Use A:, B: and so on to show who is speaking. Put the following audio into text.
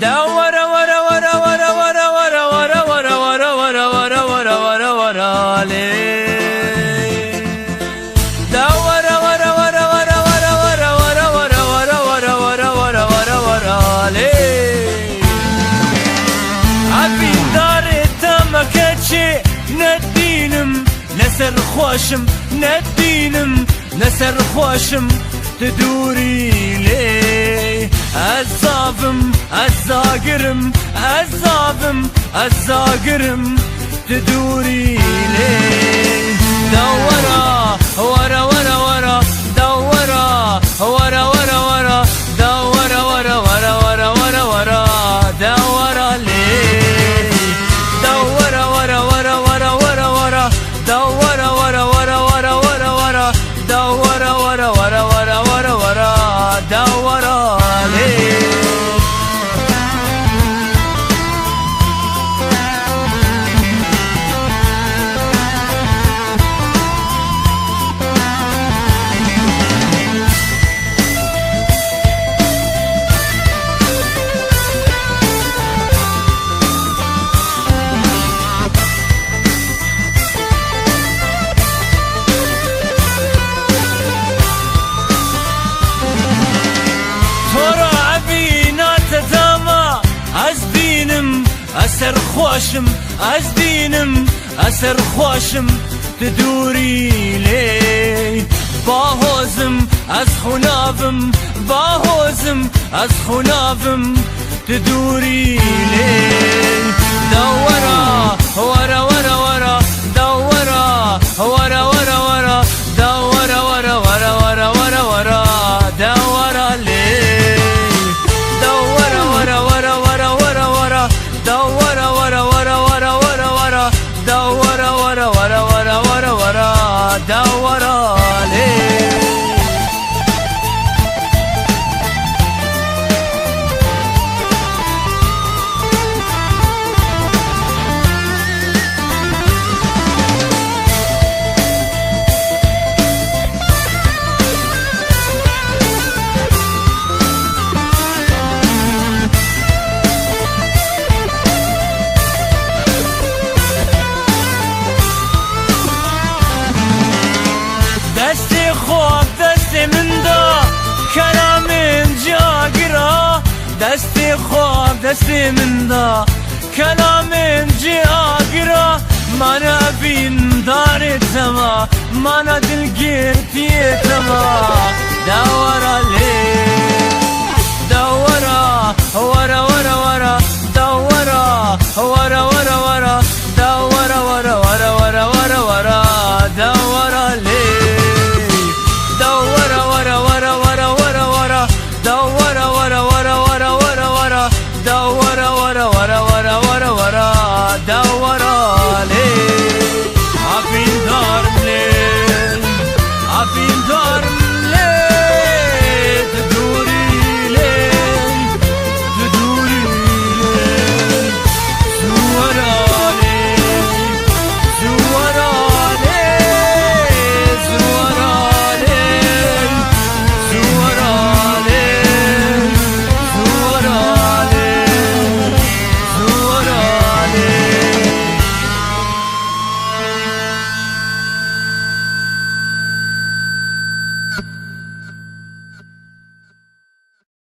A: دور ورا ورا ورا ورا ورا ورا ورا ورا ورا ورا ورا ورا ورا ليه دور ورا ورا ورا ورا ورا ورا ورا ورا ورا ورا ورا ورا ورا ليه عبي داري تمكتشي ندينم نسر خوشم ندينم نسر خوشم تدوري ليه الزافم الزاقرم الزافم الزاقرم تدوري ليه دورا ورا ورا ورا دورا ورا ورا ورا دورا ورا ورا ورا ورا ورا دورا ليه دورا ورا ورا ورا ورا ورا دورا ورا ورا ورا ورا ورا دورا ورا ورا ورا ورا ورا دورا ليه أسر خوشم از دینم أسر خوشم تدوري ليه باهوزم از خنافم باهوزم از خنافم تدوري ليه دورا ورا ورا ورا دورا ورا ورا ورا دورا ورا ورا ورا ورا ورا دورا ليه دورا ورا ورا ورا ورا ورا دورا ورا ورا ورا ورا ورا دورا ورا ورا ورا ورا ورا دورا ليه دستی خواب دستی من دا کلام جاگرا دستی خواب دستی من دا کلام جاگرا مانا بین داری تما مانا دلگیر تی تما دورا ليه دورا ورا ورا ورا دورا ورا ورا ورا